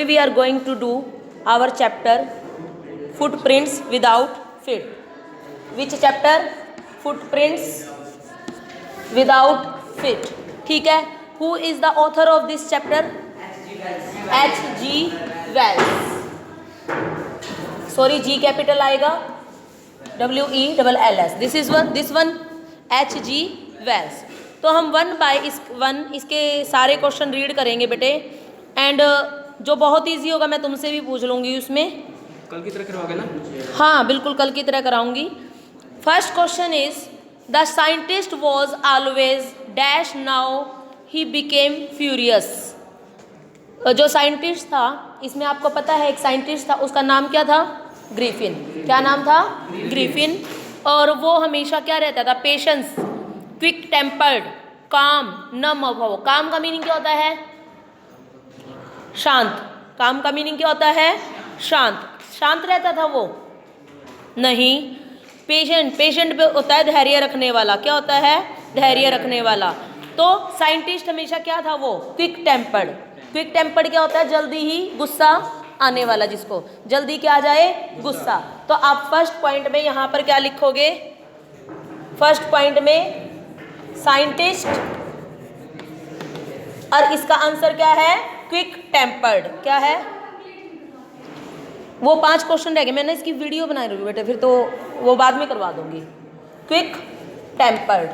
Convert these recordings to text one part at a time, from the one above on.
We are going to do our chapter footprints without feet. Which chapter? Footprints without feet. ठीक है. Who is the author of this chapter? H.G. Wells. Sorry, G capital आएगा. W-E-L-L-S. This one H.G. Wells. तो हम one by इसके सारे question read करेंगे बेटे. And जो बहुत ईजी होगा मैं तुमसे भी पूछ लूँगी उसमें. कल की तरह करवाओगे ना? हाँ बिल्कुल कल की तरह कराऊंगी. First question is the scientist was always dash now he became furious. जो साइंटिस्ट था इसमें आपको पता है एक साइंटिस्ट था, उसका नाम क्या था? ग्रिफिन. क्या नाम था? ग्रिफिन. और वो हमेशा क्या रहता था? पेशेंस, क्विक टेम्पर्ड, काम, नम अभाव. काम का मीनिंग क्या होता है? शांत. काम का मीनिंग क्या होता है? शांत. शांत रहता था वो? नहीं. पेशेंट पे होता है धैर्य रखने वाला. क्या होता है? धैर्य रखने वाला. तो साइंटिस्ट हमेशा क्या था वो? Quick tempered. क्विक टेम्पर्ड क्या होता है? जल्दी ही गुस्सा आने वाला, जिसको जल्दी क्या आ जाए? गुस्सा. तो आप फर्स्ट पॉइंट में यहाँ पर क्या लिखोगे? फर्स्ट पॉइंट में साइंटिस्ट और इसका आंसर क्या है? Quick tempered. क्या है? वो 5 क्वेश्चन रह गए. मैंने इसकी वीडियो बना रही हूँ बेटे, फिर तो वो बाद में करवा दूंगी. क्विक टेम्पर्ड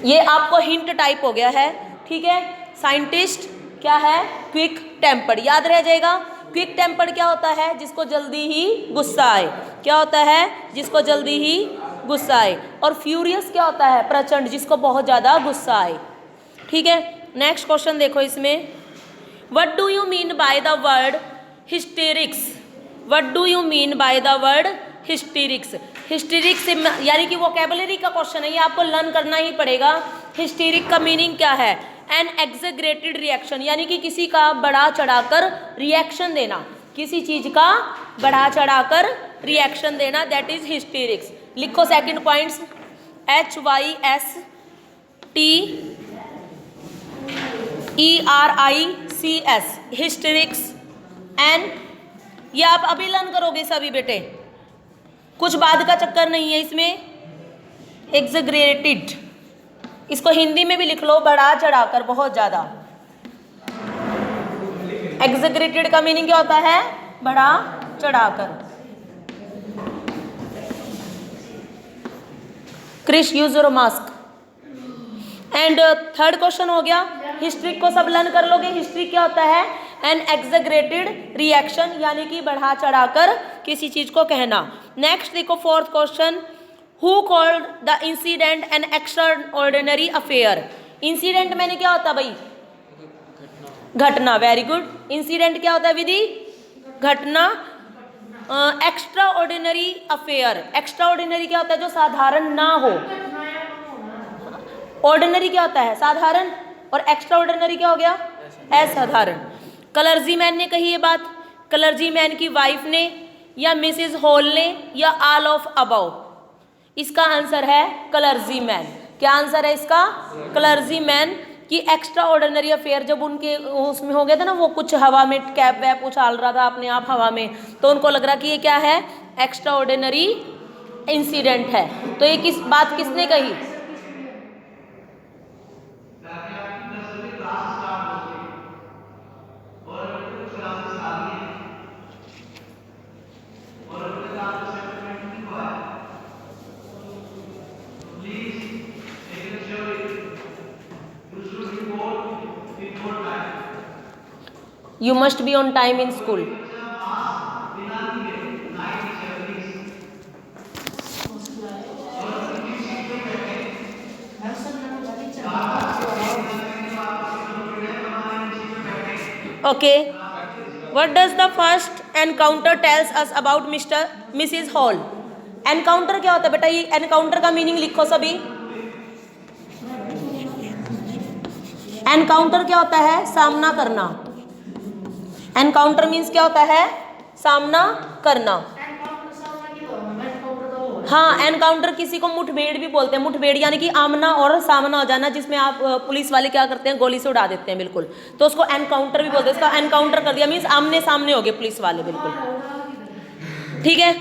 ये आपको हिंट टाइप हो गया है. ठीक है. साइंटिस्ट क्या है? Quick tempered. याद रह जाएगा. क्विक टेम्पर्ड क्या होता है? जिसको जल्दी ही गुस्सा आए. क्या होता है? जिसको जल्दी ही गुस्सा आए. और फ्यूरियस क्या होता है? प्रचंड, जिसको बहुत ज़्यादा गुस्सा आए. ठीक है. नेक्स्ट क्वेश्चन देखो इसमें. What do you mean by the word hysterics? What do you mean by the word hysterics? Hysterics यानी कि वोकैबुलरी का क्वेश्चन है, ये आपको लर्न करना ही पड़ेगा. हिस्टेरिक का मीनिंग क्या है? एन एक्सेग्रेटेड रिएक्शन, यानी कि किसी का बढ़ा चढ़ाकर रिएक्शन देना. किसी चीज का बढ़ा चढ़ाकर रिएक्शन देना, दैट इज हिस्टेरिक्स. लिखो second points. HYSTERICS hysterics. And ये आप अभी लर्न करोगे सभी बेटे, कुछ बाद का चक्कर नहीं है इसमें. एक्सेग्रेटेड इसको हिंदी में भी लिख लो, बढ़ा चढ़ाकर, बहुत ज्यादा. एक्सेग्रेटेड का मीनिंग क्या होता है? बढ़ा चढ़ाकर. Krish use your mask. And third question हो गया. हिस्ट्री को सब लर्न कर लोगे. हिस्ट्री क्या होता है? एन एक्सेग्रेटेड रिएक्शन, यानी कि बढ़ा चढ़ाकर किसी चीज को कहना. नेक्स्ट देखो fourth question. Who called the incident N extraordinary affair? Incident मैंने क्या होता भाई? घटना. Very good. इंसिडेंट क्या होता है विधि? घटना. Extraordinary affair. एक्स्ट्राऑर्डिनरी क्या होता है? जो साधारण ना हो. ऑर्डिनरी क्या होता है? साधारण. और एक्स्ट्रा ऑर्डिनरी क्या हो गया? असाधारण. क्लर्जी मैन ने कही ये बात. क्लर्जी मैन की वाइफ ने, या मिसेस हॉल ने, या ऑल ऑफ अबव? इसका आंसर है क्लर्जी मैन. क्या आंसर है इसका? क्लर्जी मैन की एक्स्ट्रा ऑर्डिनरी अफेयर. जब उनके उसमें हो गया था ना, वो कुछ हवा में कैप वैप उछाल रहा था अपने आप हवा में, तो उनको लग रहा कि ये क्या है? एक्स्ट्रा ऑर्डिनरी इंसिडेंट है. तो ये बात किसने कही? You must be on time in school. Okay. What does the first encounter tells us about Mrs. Hall? Encounter क्या होता है बेटा? ये encounter का मीनिंग लिखो सभी. एनकाउंटर क्या होता है? सामना करना. एनकाउंटर मीन्स क्या होता है? सामना करना. हाँ, एनकाउंटर किसी को मुठभेड़ भी बोलते हैं। मुठभेड़ यानी कि आमना और सामना हो जाना, जिसमें आप पुलिस वाले क्या करते हैं, गोली से उड़ा देते हैं, बिल्कुल। तो उसको एनकाउंटर भी बोलते हैं। इसका एनकाउंटर कर दिया मीन्स आमने सामने हो गए पुलिस वाले, बिल्कुल। ठीक है।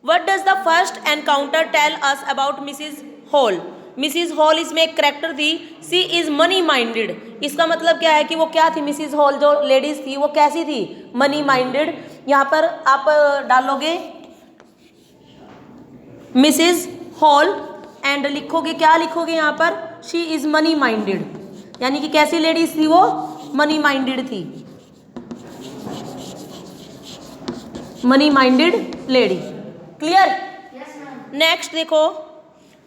What does the first encounter tell us about Mrs Hall? Mrs Hall इसमें एक करेक्टर थी। She is money minded. इसका मतलब क्या है कि वो क्या थी, मिसिज हॉल जो लेडीज थी वो कैसी थी, मनी माइंडेड। यहाँ पर आप डालोगे मिसिज हॉल एंड लिखोगे, क्या लिखोगे यहाँ पर, शी इज मनी माइंडेड, यानी कि कैसी लेडीज थी वो, मनी माइंडेड थी, money minded lady. Clear? Next देखो,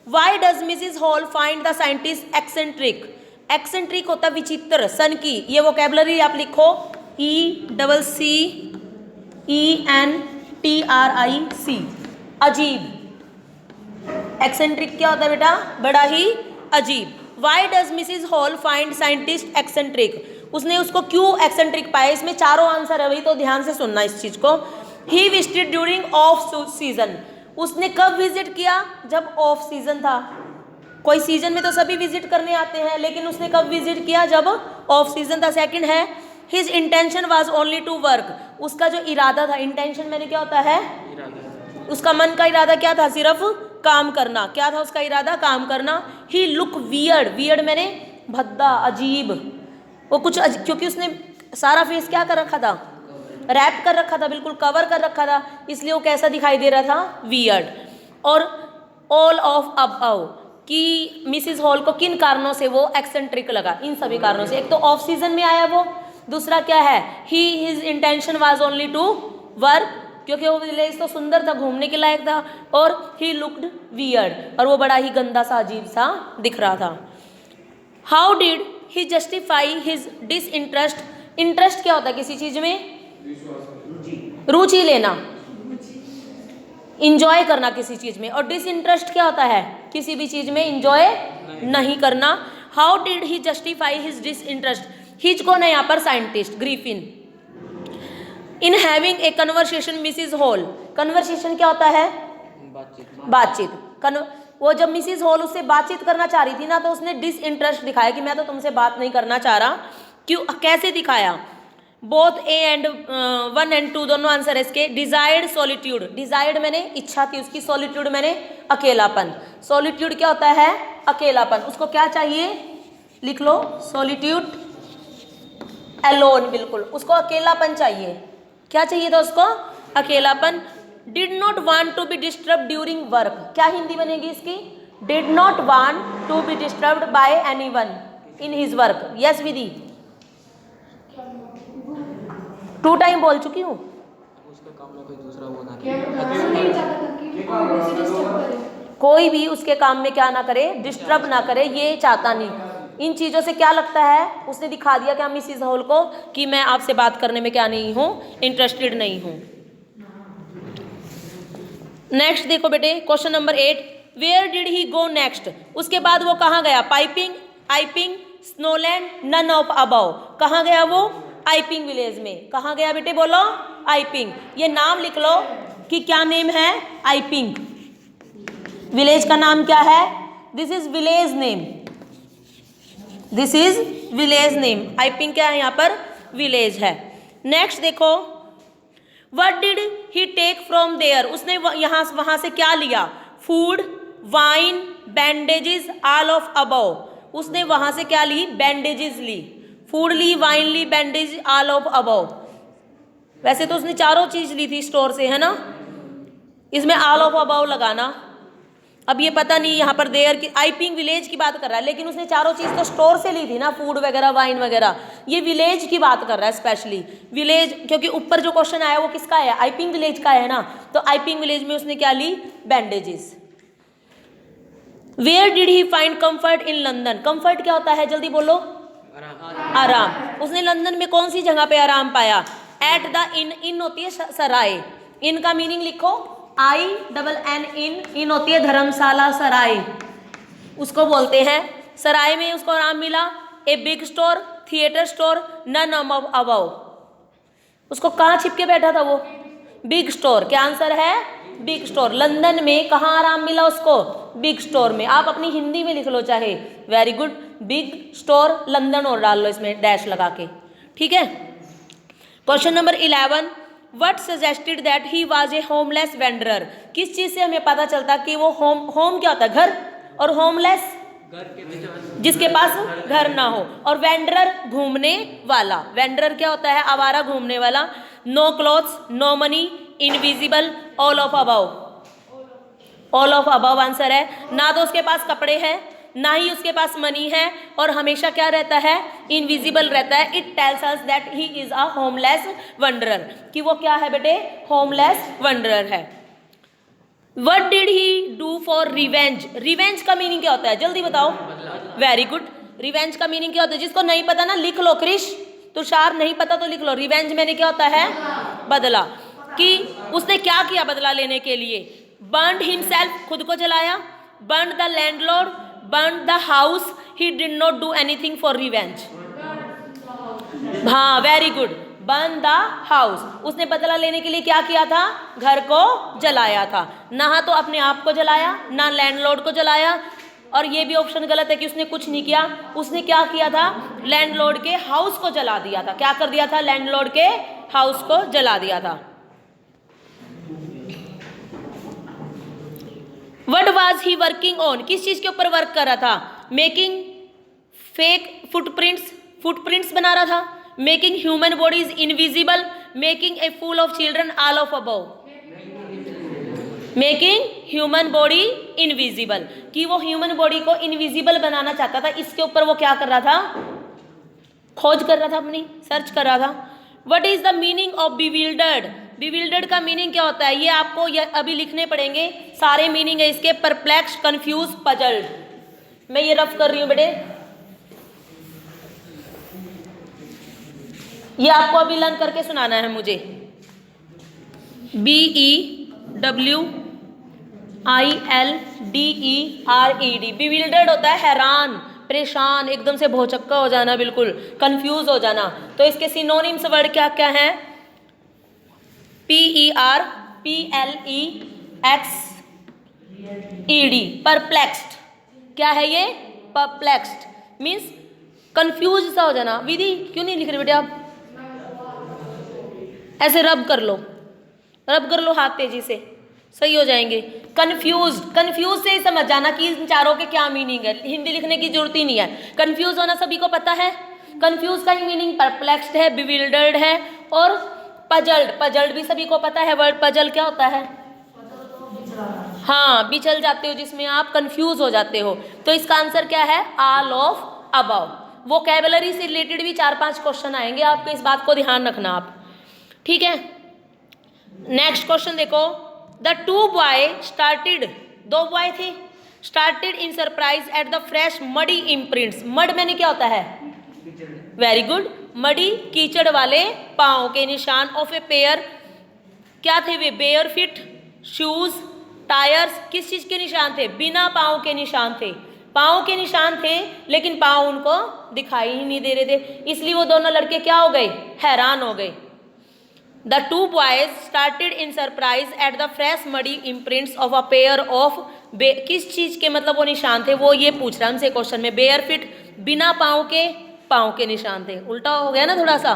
why does Mrs Hall find the scientist eccentric? Eccentric होता है विचित्र, सन की। ये वोकेबलरी आप लिखो, ECCENTRIC, अजीब। एक्सेंट्रिक क्या होता है बेटा, बड़ा ही अजीब। Y does Mrs Hall find scientist eccentric? उसने उसको क्यों एक्सेंट्रिक पाया? इसमें चारों आंसर है, वही तो ध्यान से सुनना इस चीज को। He visited during off season. उसने कब विजिट किया? जब ऑफ सीजन था। कोई सीजन में तो सभी विजिट करने आते हैं, लेकिन उसने कब विजिट किया? जब ऑफ सीजन था। सेकंड है, his intention was only to work. उसका जो इरादा था, इंटेंशन मैंने क्या होता है, उसका मन का इरादा क्या था, सिर्फ काम करना। क्या था उसका इरादा, काम करना। ही लुक वियर्ड, वियर्ड मैंने भद्दा, अजीब। वो कुछ क्योंकि उसने सारा फेस क्या कर रखा था, रैप कर रखा था, बिल्कुल कवर कर रखा था, इसलिए वो कैसा दिखाई दे रहा था, वियर्ड। और ऑल ऑफ अबव, कि मिसिज हॉल को किन कारणों से वो एक्सेंट्रिक लगा, इन सभी कारणों से। एक तो ऑफ सीजन में आया वो, दूसरा क्या है, he his intention was only to work, क्योंकि वो विलेज तो सुंदर था, घूमने के लायक था, और ही लुक्ड वियर्ड, और वो बड़ा ही गंदा सा, अजीब सा दिख रहा था। How did he justify his disinterest? Interest क्या होता है किसी चीज में, रुचि लेना, इंजॉय करना किसी चीज में। और डिसइंटरेस्ट क्या होता है, किसी भी चीज में इंजॉय नहीं करना। How did he justify his disinterest? His कौन है यहाँ पर, scientist Griffin. In having a conversation Mrs hall, conversation क्या होता है, बातचीत। वो जब मिसिज हॉल उससे बातचीत करना चाह रही थी ना, तो उसने डिसइंटरेस्ट दिखाया कि मैं तो तुमसे बात नहीं करना चाह रहा। क्यों, कैसे दिखाया? बोथ ए एंड 1 and 2 दोनों आंसर है इसके। डिजायर्ड सॉलिट्यूड, डिजायर्ड मैंने इच्छा थी उसकी, सॉलिट्यूड मैंने अकेलापन। सॉलिट्यूड क्या होता है, अकेलापन। उसको क्या चाहिए, लिख लो, सॉलिट्यूड, एलोन, बिल्कुल उसको अकेलापन चाहिए। क्या चाहिए था उसको, अकेलापन। Did not want to be disturb during work, क्या हिंदी बनेगी इसकी, did not want to be disturbed by anyone in his work. Yes Vidhi, 2 time बोल चुकी हूँ। उसका काम में कोई दूसरा वो ना कोई भी उसके काम में क्या ना करे, डिस्टर्ब ना करे, ये चाहता नहीं। इन चीज़ों से क्या लगता है, उसने दिखा दिया क्या मिसिज हॉल को कि मैं आपसे बात करने में क्या नहीं हूँ, इंटरेस्टेड नहीं हूँ। नेक्स्ट देखो बेटे, question number 8, where did he go next? उसके बाद वो कहाँ गया? Piping, Iping, Snowland, none of above. कहाँ गया वो? आइपिंग विलेज में। कहाँ गया बेटे, बोलो, आइपिंग। ये नाम लिख लो कि क्या नेम है, आइपिंग। विलेज का नाम क्या है, this is village name, this is village name. Iping क्या है यहाँ पर, विलेज है। नेक्स्ट देखो, what did he take from there? उसने यहाँ वहाँ से क्या लिया? Food, wine, bandages, all of above. उसने वहाँ से क्या ली? बैंडेजेस ली, फूड ली, वाइन ली, बैंडेज, ऑल ऑफ अबव। वैसे तो उसने चारों चीज ली थी स्टोर से, है ना, इसमें ऑल ऑफ अबव लगाना। अब ये पता नहीं यहाँ पर देयर की, आइपिंग विलेज की बात कर रहा है, लेकिन उसने चारों चीज तो स्टोर से ली थी ना, फूड वगैरह, वाइन वगैरह। ये विलेज की बात कर रहा है स्पेशली, विलेज, क्योंकि ऊपर जो क्वेश्चन आया वो किसका है, आइपिंग विलेज का है ना। तो आइपिंग विलेज में उसने क्या ली? Bandages. Where did he find comfort in London? Comfort क्या होता है, जल्दी बोलो, आराम। उसने लंदन में कौन सी जगह पे आराम पाया? एट द इन, इन होती है सराय, इन का मीनिंग लिखो, INN, इन होती है धर्मशाला, सराय उसको बोलते हैं। सराय में उसको आराम मिला। A big store, theatre store, none of above. उसको कहाँ छिप के बैठा था वो? Big store. क्या आंसर है? Big store. लंदन में कहाँ आराम मिला उसको? बिग स्टोर में। आप अपनी हिंदी में लिख लो चाहे। Very good, big store London और डाल लो इसमें डैश लगा के, ठीक है। Question number 11, what suggested that he was a homeless wanderer. किस चीज से हमें पता चलता कि वो होम क्या होता है? घर, और होमलेस जिसके पास घर ना हो, और वेंडरर घूमने वाला। वेंडरर क्या होता है? आवारा घूमने वाला। No clothes, no money, invisible, all of above. All of above answer है। ना तो उसके पास कपड़े हैं, ना ही उसके पास मनी है, और हमेशा क्या रहता है? इनविजिबल रहता है। It tells us that he is a homeless wanderer, कि वो क्या है बेटे? होमलेस वंडरर है। What did he do for revenge? Revenge का मीनिंग क्या होता है? जल्दी बताओ। वेरी गुड, रिवेंज का मीनिंग क्या होता है? जिसको नहीं पता ना लिख लो। क्रिश, तुषार, नहीं पता तो लिख लो। रिवेंज मैंने क्या होता है? बदला। कि उसने क्या किया बदला लेने के लिए? बर्न्ड हिमसेल्फ, खुद को जलाया। Burned the landlord, burned the house. He did not do anything for revenge. हाँ, very good, burn the house. उसने बदला लेने के लिए क्या किया था? घर को जलाया था। ना तो अपने आप को जलाया, ना लैंडलॉर्ड को जलाया, और ये भी ऑप्शन गलत है कि उसने कुछ नहीं किया। उसने क्या किया था? लैंडलॉर्ड के हाउस को जला दिया था। क्या कर दिया था? लैंडलॉर्ड के हाउस को जला दिया था। What was he working on? किस चीज के ऊपर वर्क कर रहा था? मेकिंग फेक फुटप्रिंट्स, फुटप्रिंट्स बना रहा था। Making human bodies invisible, making a fool of children, all of above. Making human body invisible, कि वो ह्यूमन बॉडी को इनविजिबल बनाना चाहता था। इसके ऊपर वो क्या कर रहा था? खोज कर रहा था, अपनी सर्च कर रहा था। What is the meaning of bewildered? Bewildered का मीनिंग क्या होता है? ये आपको अभी लिखने पड़ेंगे, सारे मीनिंग है इसके। Perplex, confuse, puzzled. मैं ये रफ कर रही हूं बेटे, ये आपको अभी लर्न करके सुनाना है मुझे। BEWILDERED, बिविल्डर्ड होता है हैरान, परेशान, एकदम से भौचक्का हो जाना, बिल्कुल कंफ्यूज हो जाना। तो इसके सिनोनिम्स वर्ड क्या क्या हैं? PERPLEXED, perplexed. क्या है ये? परप्लेक्स्ड मीन्स कंफ्यूज सा हो जाना। विधि क्यों नहीं लिख रहे बेटे आप? ऐसे रब कर लो, रब कर लो हाथ तेजी से, सही हो जाएंगे। कंफ्यूज, कंफ्यूज से ही समझ जाना कि इन चारों के क्या मीनिंग है। हिंदी लिखने की जरूरत ही नहीं है। कंफ्यूज होना सभी को पता है। कंफ्यूज का ही मीनिंग परप्लेक्स्ड है, बिविल्डर्ड है, और पजल्ड। पजल्ड भी सभी को पता है। वर्ड पजल क्या होता है? हाँ, बिचल जाते हो, जिसमें आप कंफ्यूज हो जाते हो। तो इसका आंसर क्या है? All of above. वोकैबुलरी से रिलेटेड भी 4-5 क्वेश्चन आएंगे आपके, इस बात को ध्यान रखना आप, ठीक है। नेक्स्ट क्वेश्चन देखो। द टू बॉय स्टार्टेड, दो बॉय थे, started in surprise at the fresh muddy imprints. Mud मैंने क्या होता है? वेरी गुड, मडी कीचड़ वाले पाँव के निशान ऑफ ए पेयर। क्या थे वे? Bare feet shoes, tyres. किस चीज के निशान थे? बिना पाँव के निशान थे। पाँव के निशान थे लेकिन पाँव उनको दिखाई ही नहीं दे रहे थे, इसलिए वो दोनों लड़के क्या हो गए? हैरान हो गए। The two boys started in surprise at the fresh muddy imprints of a pair of किस चीज के मतलब वो निशान थे? वो ये पूछ रहा है हमसे क्वेश्चन में। बेयर फिट, बिना पाँव के निशान थे। उल्टा हो गया ना थोड़ा सा,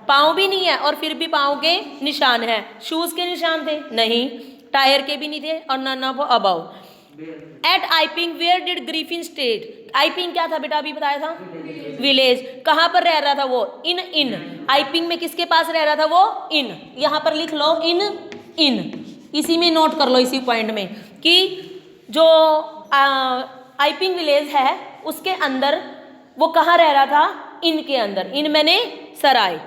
पाँव भी नहीं है और फिर भी पाँव के निशान है। शूज के निशान थे? नहीं। टायर के भी नहीं थे, और none of above. At Iping where did Griffin state? Iping क्या था बेटा? अभी बताया था, विलेज। कहाँ पर रह रहा था वो? इन आइपिंग में किसके पास रह रहा था वो? इन। यहाँ पर लिख लो इन, इसी में नोट कर लो, इसी पॉइंट में, कि जो आइपिंग विलेज है उसके अंदर वो कहाँ रह रहा था? इन के अंदर। इन मैंने सराय।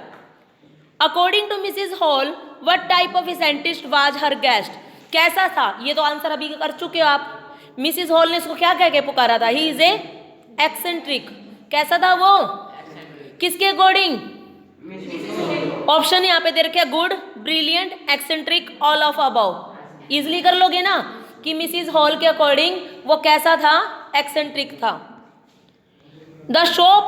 According to Mrs Hall what type of a scientist was her guest? कैसा था? ये तो आंसर अभी कर चुके हो आप। मिसिज हॉल ने इसको क्या कह के पुकारा था? He is a eccentric. कैसा था वो? किसके अकॉर्डिंग? ऑप्शन यहाँ पे दे रखे हैं, good, brilliant, eccentric, all of above. Easily कर लोगे ना कि मिसिज हॉल के अकॉर्डिंग वो कैसा था? एक्सेंट्रिक था। The shop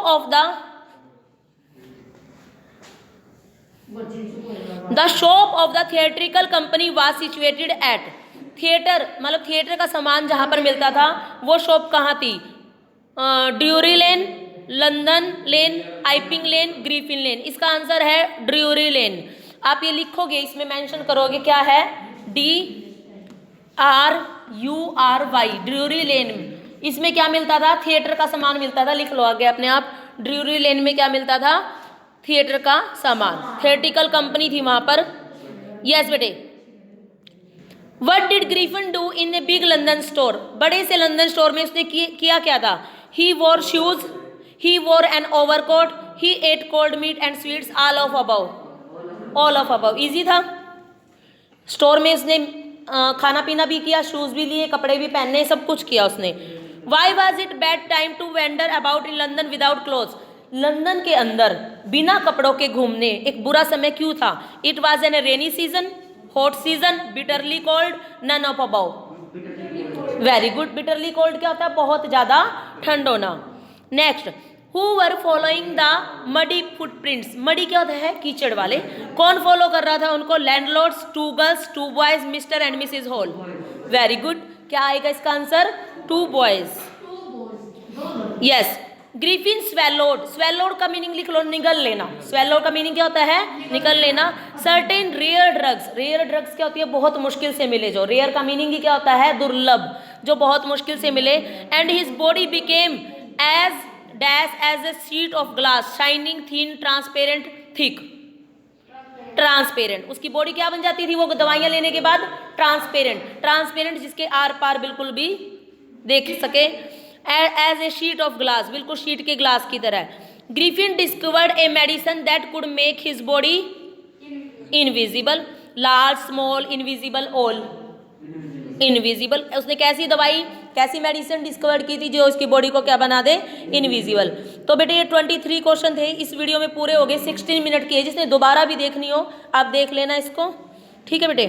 of the theatrical company was situated at? Theatre मतलब थिएटर का सामान जहाँ पर मिलता था वो शॉप कहाँ थी? ड्यूरी लेन, लंदन लेन, आइपिंग लेन, ग्रिफिन लेन। इसका आंसर है ड्यूरी लेन। आप ये लिखोगे, इसमें मेंशन करोगे क्या है? DRURY, ड्यूरी लेन। इसमें क्या मिलता था? थिएटर का सामान मिलता था। लिख लो आगे अपने आप, ड्यूरी लेन में क्या मिलता था? थिएटर का सामान। थिएटिकल कंपनी थी वहां पर। यस बेटे। What did Griffin do in the big London store? बड़े से लंदन स्टोर में उसने किया क्या था? He wore shoes, he wore an overcoat, he ate cold meat and sweets, all of above. All of above. Easy था। Store में उसने खाना पीना भी किया, शूज भी लिए, कपड़े भी पहने, सब कुछ किया उसने। Why was it bad time to wander about in London without clothes? London के अंदर बिना कपड़ों के घूमने एक बुरा समय क्यों था? It was in a rainy season, hot season, bitterly cold, none of above. Very good. bitterly cold क्या होता है? बहुत ज़्यादा ठंड होना। Next, who were following the muddy footprints? Muddy क्या होता है? कीचड़ वाले। कौन फॉलो कर रहा था उनको? Landlords, 2 girls, 2 boys, Mr and Mrs Hall. Very good. क्या आएगा इसका answer? 2 boys. Yes. Griffin swallowed, swallowed का मीनिंग लिख लो, निगल लेना। स्वेलोड का मीनिंग क्या होता है? निगल लेना। Certain rare drugs, rare drugs क्या होती है? बहुत मुश्किल से मिले जो। रेयर का मीनिंग ही क्या होता है? दुर्लभ, जो बहुत मुश्किल से मिले। And his body became as dash as a sheet of glass, shining, thin, transparent, thick. Transparent, उसकी बॉडी क्या बन जाती थी वो दवाइयां लेने के बाद? ट्रांसपेरेंट। ट्रांसपेरेंट जिसके आर पार बिल्कुल भी देख सके। As a sheet of glass, बिल्कुल शीट के ग्लास की तरह। Griffin discovered a medicine that could make his body invisible. Large, small, invisible, all. Invisible. उसने कैसी दवाई, कैसी मेडिसिन डिस्कवर की थी जो उसकी बॉडी को क्या बना दे? इनविजिबल। तो बेटे ये 23 क्वेश्चन थे इस वीडियो में पूरे हो गए। 16 मिनट की है, जिसने दोबारा भी देखनी हो आप देख लेना इसको। ठीक है बेटे।